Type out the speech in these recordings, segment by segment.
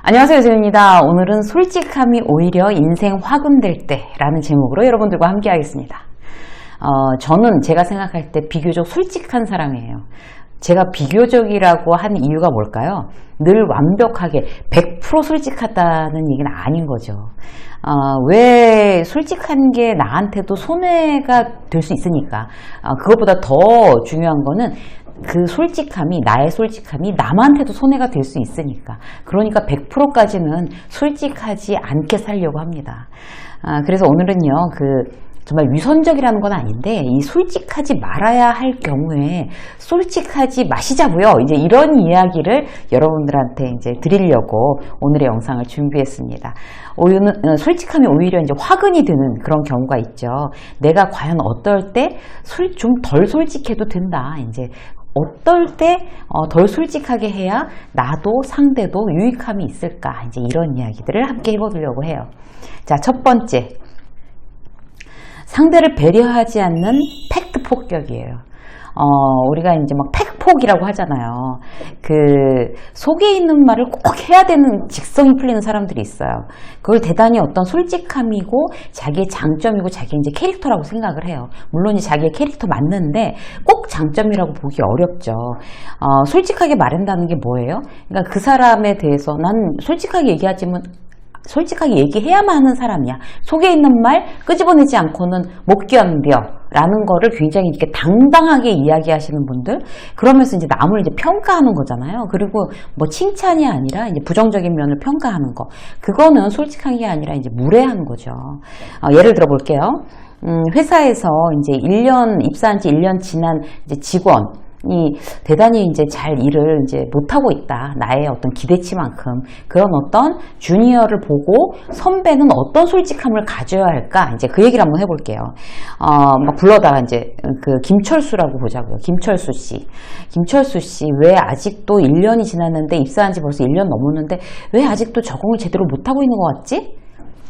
안녕하세요, 유진입니다. 오늘은 솔직함이 오히려 인생 화금될 때라는 제목으로 여러분들과 함께 하겠습니다. 저는 제가 생각할 때 비교적 솔직한 사람이에요. 제가 비교적이라고 한 이유가 뭘까요? 늘 완벽하게 100% 솔직하다는 얘기는 아닌 거죠. 왜 솔직한 게 나한테도 손해가 될 수 있으니까. 그것보다 더 중요한 거는 그 솔직함이, 나의 솔직함이 남한테도 손해가 될 수 있으니까. 그러니까 100%까지는 솔직하지 않게 살려고 합니다. 그래서 오늘은요, 정말 위선적이라는 건 아닌데, 이 솔직하지 말아야 할 경우에 솔직하지 마시자고요. 이제 이런 이야기를 여러분들한테 이제 드리려고 오늘의 영상을 준비했습니다. 솔직함이 오히려 이제 화근이 드는 그런 경우가 있죠. 내가 과연 어떨 때 좀 덜 솔직해도 된다. 이제 어떨 때 덜 솔직하게 해야 나도 상대도 유익함이 있을까? 이제 이런 이야기들을 함께 해보려고 해요. 자, 첫 번째. 상대를 배려하지 않는 팩트 폭격이에요. 우리가 이제 막 팩폭이라고 하잖아요. 속에 있는 말을 꼭 해야 되는 직성이 풀리는 사람들이 있어요. 그걸 대단히 어떤 솔직함이고 자기의 장점이고 자기의 이제 캐릭터라고 생각을 해요. 물론 자기의 캐릭터 맞는데 꼭 장점이라고 보기 어렵죠. 솔직하게 말한다는 게 뭐예요? 그러니까 그 사람에 대해서 난 솔직하게 얘기해야만 하는 사람이야. 속에 있는 말 끄집어내지 않고는 못 견뎌 라는 거를 굉장히 이렇게 당당하게 이야기하시는 분들, 그러면서 이제 남을 이제 평가하는 거잖아요. 그리고 뭐 칭찬이 아니라 이제 부정적인 면을 평가하는 거, 그거는 솔직한 게 아니라 이제 무례한 거죠. 예를 들어 볼게요. 회사에서 이제 입사한 지 1년 지난 이제 직원이 대단히 이제 잘 일을 이제 못하고 있다. 나의 어떤 기대치만큼. 그런 어떤 주니어를 보고 선배는 어떤 솔직함을 가져야 할까? 이제 그 얘기를 한번 해볼게요. 막 불러다가 이제 김철수라고 보자고요. 김철수 씨. 김철수 씨, 왜 아직도 1년이 지났는데, 입사한 지 벌써 1년 넘었는데, 왜 아직도 적응을 제대로 못하고 있는 것 같지?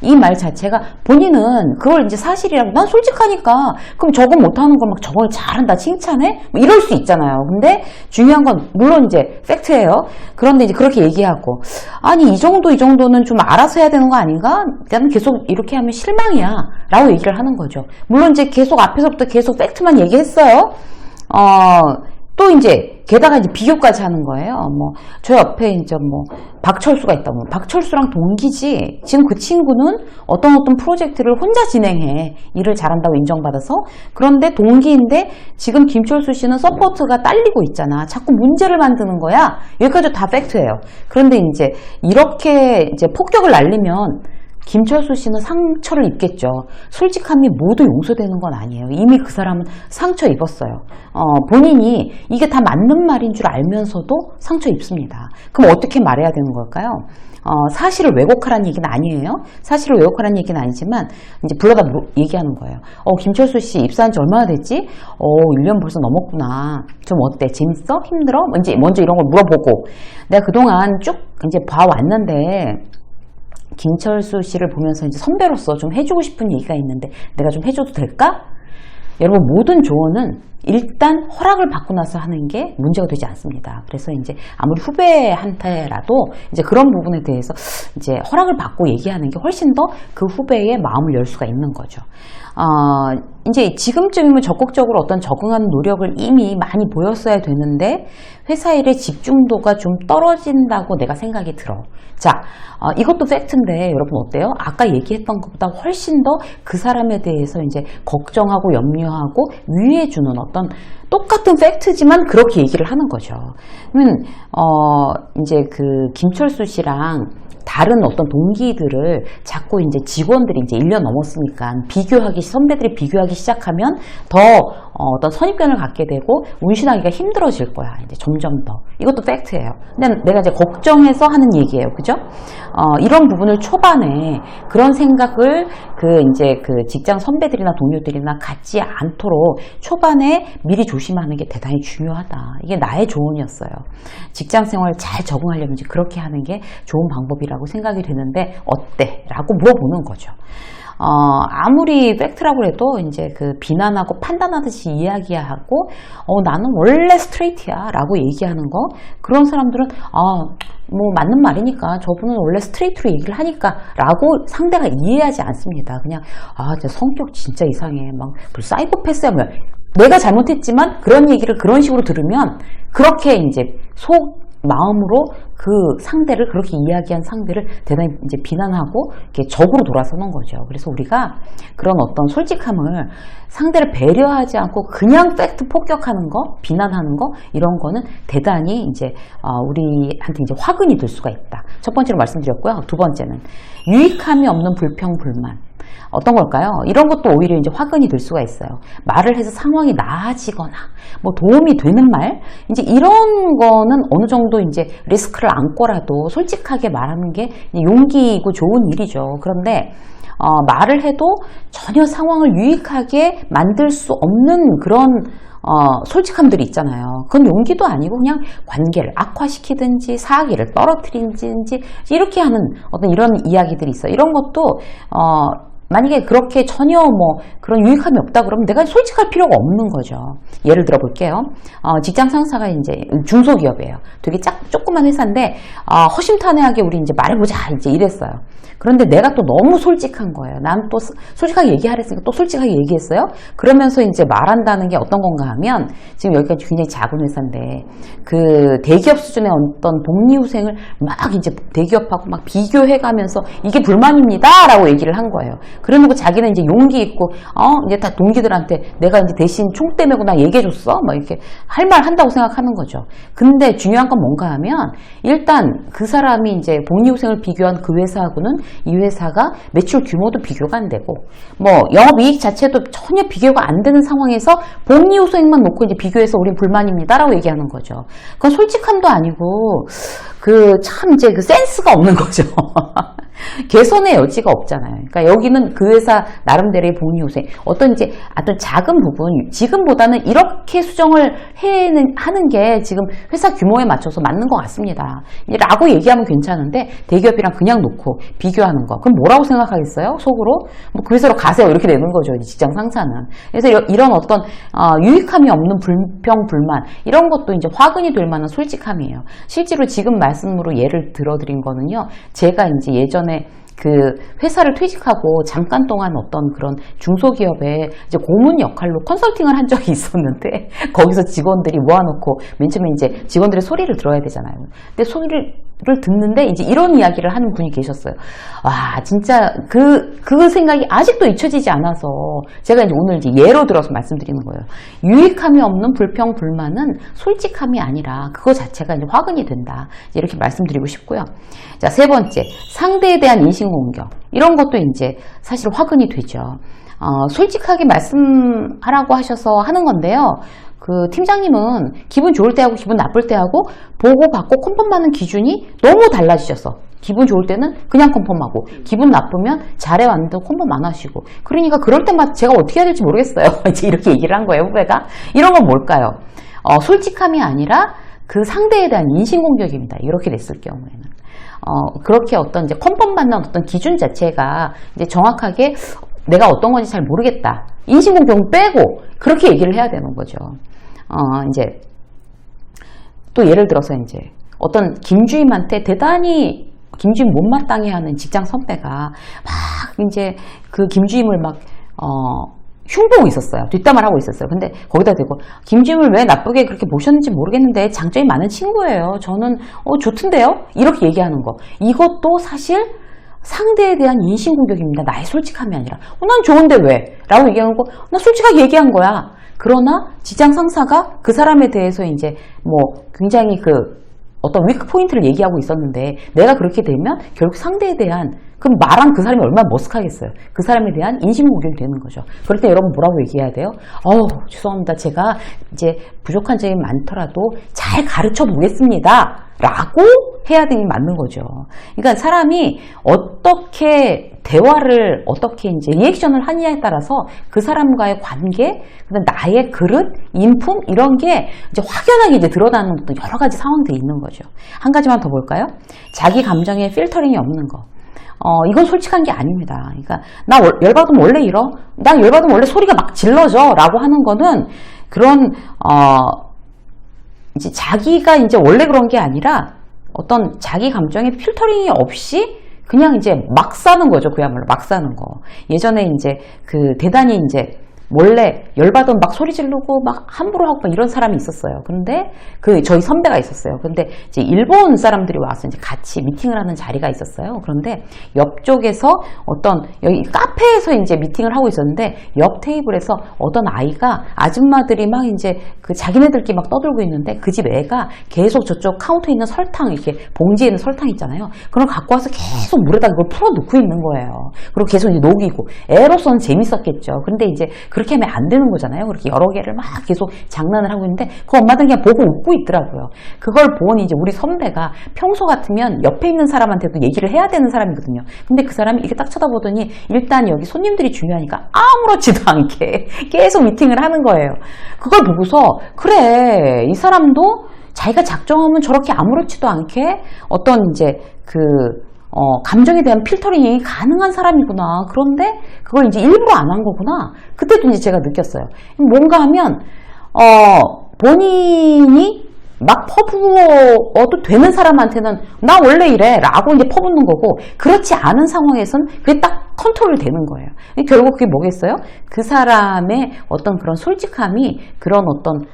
이 말 자체가 본인은 그걸 이제 사실이라고, 난 솔직하니까 그럼 적응 못하는 거 막 적응을 잘한다 칭찬해? 뭐 이럴 수 있잖아요. 근데 중요한 건 물론 이제 팩트예요. 그런데 이제 그렇게 얘기하고, 아니 이 정도는 좀 알아서 해야 되는 거 아닌가? 나는 계속 이렇게 하면 실망이야 라고 얘기를 하는 거죠. 물론 이제 계속 앞에서부터 계속 팩트만 얘기했어요. 또 이제 게다가 이제 비교까지 하는 거예요. 저 옆에 이제 박철수가 있다면 박철수랑 동기지. 지금 그 친구는 어떤 프로젝트를 혼자 진행해. 일을 잘한다고 인정받아서. 그런데 동기인데 지금 김철수 씨는 서포트가 딸리고 있잖아. 자꾸 문제를 만드는 거야. 여기까지 다 팩트예요. 그런데 이제 이렇게 이제 폭격을 날리면 김철수 씨는 상처를 입겠죠. 솔직함이 모두 용서되는 건 아니에요. 이미 그 사람은 상처 입었어요. 본인이 이게 다 맞는 말인 줄 알면서도 상처 입습니다. 그럼 어떻게 말해야 되는 걸까요? 사실을 왜곡하라는 얘기는 아니에요. 사실을 왜곡하라는 얘기는 아니지만 이제 불러다 얘기하는 거예요. 김철수 씨 입사한 지 얼마나 됐지? 1년 벌써 넘었구나. 좀 어때? 재밌어? 힘들어? 먼저 이런 걸 물어보고, 내가 그동안 쭉 이제 봐왔는데 김철수 씨를 보면서 이제 선배로서 좀 해주고 싶은 얘기가 있는데 내가 좀 해줘도 될까? 여러분, 모든 조언은 일단 허락을 받고 나서 하는 게 문제가 되지 않습니다. 그래서 이제 아무리 후배한테라도 이제 그런 부분에 대해서 이제 허락을 받고 얘기하는 게 훨씬 더 그 후배의 마음을 열 수가 있는 거죠. 이제 지금쯤이면 적극적으로 어떤 적응하는 노력을 이미 많이 보였어야 되는데 회사 일의 집중도가 좀 떨어진다고 내가 생각이 들어. 자, 이것도 팩트인데 여러분 어때요? 아까 얘기했던 것보다 훨씬 더 그 사람에 대해서 이제 걱정하고 염려하고 위해주는 어떤 똑같은 팩트지만 그렇게 얘기를 하는 거죠. 그러면 이제 김철수 씨랑 다른 어떤 동기들을 자꾸 이제 직원들이 이제 1년 넘었으니까 선배들이 비교하기 시작하면 더 어떤 선입견을 갖게 되고 운신하기가 힘들어질 거야. 이제 점점 더. 이것도 팩트예요. 근데 내가 이제 걱정해서 하는 얘기예요. 그죠? 이런 부분을 초반에 그런 생각을 이제 직장 선배들이나 동료들이나 갖지 않도록 초반에 미리 조심하는 게 대단히 중요하다. 이게 나의 조언이었어요. 직장 생활 잘 적응하려면 이제 그렇게 하는 게 좋은 방법이라고 생각이 되는데 어때? 라고 물어보는 거죠. 아무리 팩트라고 해도 이제 그 비난하고 판단하듯이 이야기하고, 나는 원래 스트레이트야 라고 얘기하는 거, 그런 사람들은, 뭐 맞는 말이니까 저분은 원래 스트레이트로 얘기를 하니까 라고 상대가 이해하지 않습니다. 그냥 진짜 성격 진짜 이상해, 막 사이코패스야, 뭐 내가 잘못했지만 그런 얘기를 그런 식으로 들으면 그렇게 이제 마음으로 그 상대를, 그렇게 이야기한 상대를 대단히 이제 비난하고 이렇게 적으로 돌아서는 거죠. 그래서 우리가 그런 어떤 솔직함을, 상대를 배려하지 않고 그냥 팩트 폭격하는 거, 비난하는 거, 이런 거는 대단히 이제 우리한테 이제 화근이 될 수가 있다. 첫 번째로 말씀드렸고요. 두 번째는 유익함이 없는 불평, 불만. 어떤 걸까요? 이런 것도 오히려 이제 화근이 될 수가 있어요. 말을 해서 상황이 나아지거나, 뭐 도움이 되는 말, 이제 이런 거는 어느 정도 이제 리스크를 안고라도 솔직하게 말하는 게 용기이고 좋은 일이죠. 그런데 말을 해도 전혀 상황을 유익하게 만들 수 없는 그런 솔직함들이 있잖아요. 그건 용기도 아니고 그냥 관계를 악화시키든지 사기를 떨어뜨리든지 이렇게 하는 어떤 이런 이야기들이 있어요. 이런 것도 만약에 그렇게 전혀 뭐 그런 유익함이 없다 그러면 내가 솔직할 필요가 없는 거죠. 예를 들어 볼게요. 직장 상사가 이제 중소기업이에요. 되게 조그만 회사인데 허심탄회하게 우리 이제 말해보자 이제 이랬어요. 그런데 내가 또 너무 솔직한 거예요. 난 또 솔직하게 얘기하랬으니까 또 솔직하게 얘기했어요. 그러면서 이제 말한다는 게 어떤 건가 하면, 지금 여기가 굉장히 작은 회사인데 그 대기업 수준의 어떤 복리후생을 막 이제 대기업하고 막 비교해가면서 이게 불만입니다 라고 얘기를 한 거예요. 그러놓고 자기는 이제 용기 있고 이제 다 동기들한테 내가 이제 대신 총대 메고 나 얘기해줬어 막 이렇게 할 말 한다고 생각하는 거죠. 근데 중요한 건 뭔가 하면, 일단 그 사람이 이제 복리후생을 비교한 그 회사하고는 이 회사가 매출 규모도 비교가 안 되고, 뭐 영업이익 자체도 전혀 비교가 안 되는 상황에서 복리후생만 놓고 이제 비교해서 우린 불만입니다 라고 얘기하는 거죠. 그건 솔직함도 아니고 참 이제 그 센스가 없는 거죠. 개선의 여지가 없잖아요. 그러니까 여기는 그 회사 나름대로의 복리후생, 어떤 작은 부분, 지금보다는 이렇게 수정을 하는 게 지금 회사 규모에 맞춰서 맞는 것 같습니다. 라고 얘기하면 괜찮은데, 대기업이랑 그냥 놓고 비교하는 거, 그럼 뭐라고 생각하겠어요? 속으로? 뭐 그 회사로 가세요. 이렇게 되는 거죠. 직장 상사는. 그래서 이런 어떤 유익함이 없는 불평, 불만, 이런 것도 이제 화근이 될 만한 솔직함이에요. 실제로 지금 말씀으로 예를 들어드린 거는요, 제가 이제 예전에 그 회사를 퇴직하고 잠깐 동안 어떤 그런 중소기업에 이제 고문 역할로 컨설팅을 한 적이 있었는데, 거기서 직원들이 모아놓고 맨 처음에 이제 직원들의 소리를 들어야 되잖아요. 근데 소리를 듣는데 이제 이런 이야기를 하는 분이 계셨어요. 와, 진짜 그 생각이 아직도 잊혀지지 않아서 제가 이제 오늘 이제 예로 들어서 말씀드리는 거예요. 유익함이 없는 불평, 불만은 솔직함이 아니라 그거 자체가 이제 화근이 된다. 이렇게 말씀드리고 싶고요. 자, 세 번째, 상대에 대한 인신공격. 이런 것도 이제 사실 화근이 되죠. 솔직하게 말씀하라고 하셔서 하는 건데요. 그 팀장님은 기분 좋을 때 하고 기분 나쁠 때 하고 보고받고 컨펌하는 기준이 너무 달라지셔서, 기분 좋을 때는 그냥 컨펌하고 기분 나쁘면 잘해왔는데 컨펌 안 하시고, 그러니까 그럴 때마다 제가 어떻게 해야 될지 모르겠어요. 이제 이렇게 얘기를 한 거예요, 후배가. 이런 건 뭘까요? 솔직함이 아니라 그 상대에 대한 인신공격입니다. 이렇게 됐을 경우에는. 그렇게 어떤 이제 컨펌 받는 어떤 기준 자체가 이제 정확하게 내가 어떤 건지 잘 모르겠다, 인신공격 빼고 그렇게 얘기를 해야 되는 거죠. 이제 또 예를 들어서 이제 어떤 김주임한테 대단히 김주임 못마땅해 하는 직장 선배가 막 이제 그 김주임을 막 흉보고 있었어요. 뒷담화를 하고 있었어요. 근데 거기다 대고 김주임을 왜 나쁘게 그렇게 모셨는지 모르겠는데 장점이 많은 친구예요. 저는 좋던데요? 이렇게 얘기하는 거. 이것도 사실 상대에 대한 인신공격입니다. 나의 솔직함이 아니라 난 좋은데 왜? 라고 얘기하는 거, 나 솔직하게 얘기한 거야. 그러나 직장 상사가 그 사람에 대해서 이제 뭐 굉장히 어떤 위크 포인트를 얘기하고 있었는데, 내가 그렇게 되면 결국 상대에 대한, 그럼 말한 그 사람이 얼마나 머쓱하겠어요. 그 사람에 대한 인신공격이 되는 거죠. 그럴 때 여러분 뭐라고 얘기해야 돼요? 죄송합니다. 제가 이제 부족한 점이 많더라도 잘 가르쳐 보겠습니다. 라고 해야 되는 게 맞는 거죠. 그러니까 사람이 어떻게 대화를, 어떻게 이제 리액션을 하느냐에 따라서 그 사람과의 관계, 그다음 나의 그릇, 인품, 이런 게 이제 확연하게 이제 드러나는 어떤 여러 가지 상황들이 있는 거죠. 한 가지만 더 볼까요? 자기 감정에 필터링이 없는 거. 이건 솔직한 게 아닙니다. 그러니까 나 열받으면 원래 이러? 나 열받으면 원래 소리가 막 질러져 라고 하는 거는 그런 이제 자기가 이제 원래 그런 게 아니라 어떤 자기 감정에 필터링이 없이 그냥 이제 막 사는 거죠. 그야말로 막 사는 거. 예전에 이제 그 대단히 이제 원래 열받으면 막 소리 지르고 막 함부로 하고 막 이런 사람이 있었어요. 그런데 저희 선배가 있었어요. 근데 이제 일본 사람들이 와서 이제 같이 미팅을 하는 자리가 있었어요. 그런데 옆쪽에서 여기 카페에서 이제 미팅을 하고 있었는데 옆 테이블에서 어떤 아이가 아줌마들이 막 이제 그 자기네들끼리 막 떠들고 있는데 그 집 애가 계속 저쪽 카운터에 있는 설탕 이렇게 봉지에 있는 설탕 있잖아요. 그걸 갖고 와서 계속 물에다 그걸 풀어 놓고 있는 거예요. 그리고 계속 이제 녹이고 애로서는 재밌었겠죠. 근데 이제 그렇게 하면 안 되는 거잖아요. 그렇게 여러 개를 막 계속 장난을 하고 있는데 그 엄마들은 그냥 보고 웃고 있더라고요. 그걸 보니 이제 우리 선배가 평소 같으면 옆에 있는 사람한테도 얘기를 해야 되는 사람이거든요. 근데 그 사람이 이렇게 딱 쳐다보더니 일단 여기 손님들이 중요하니까 아무렇지도 않게 계속 미팅을 하는 거예요. 그걸 보고서 그래 이 사람도 자기가 작정하면 저렇게 아무렇지도 않게 어떤 이제 감정에 대한 필터링이 가능한 사람이구나. 그런데 그걸 이제 일부러 안 한 거구나. 그때도 이제 제가 느꼈어요. 뭔가 하면, 본인이 막 퍼부어도 되는 사람한테는 나 원래 이래 라고 이제 퍼붓는 거고, 그렇지 않은 상황에서는 그게 딱 컨트롤 되는 거예요. 결국 그게 뭐겠어요? 그 사람의 어떤 그런 솔직함이 그런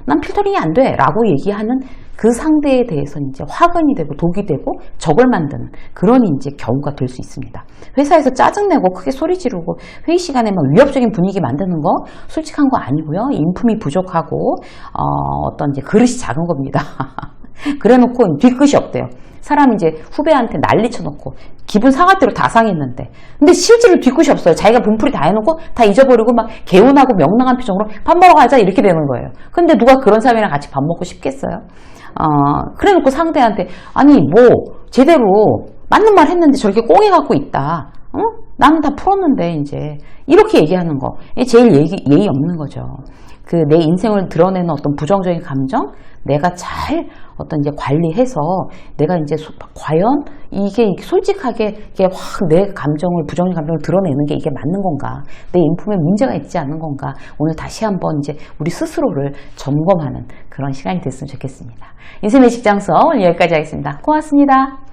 난 필터링이 안 돼 라고 얘기하는 그 상대에 대해서 이제 화근이 되고 독이 되고 적을 만드는 그런 이제 경우가 될 수 있습니다. 회사에서 짜증내고 크게 소리 지르고 회의 시간에 막 위협적인 분위기 만드는 거 솔직한 거 아니고요. 인품이 부족하고 이제 그릇이 작은 겁니다. 그래놓고 뒤끝이 없대요. 사람이 이제 후배한테 난리 쳐놓고 기분 상할 대로 다 상했는데 근데 실제로 뒤끝이 없어요. 자기가 분풀이 다 해놓고 다 잊어버리고 막 개운하고 명랑한 표정으로 밥 먹으러 가자 이렇게 되는 거예요. 근데 누가 그런 사람이랑 같이 밥 먹고 싶겠어요? 그래놓고 상대한테 아니 뭐 제대로 맞는 말 했는데 저렇게 꽁해 갖고 있다. 나는 다 풀었는데 이제 이렇게 얘기하는 거 제일 예의 없는 거죠. 내 인생을 드러내는 어떤 부정적인 감정 내가 잘 이제 관리해서 내가 이제 과연 이게 솔직하게 이게 확 내 부정적인 감정을 드러내는 게 이게 맞는 건가? 내 인품에 문제가 있지 않는 건가? 오늘 다시 한번 이제 우리 스스로를 점검하는 그런 시간이 됐으면 좋겠습니다. 인생의 직장서 오늘 여기까지 하겠습니다. 고맙습니다.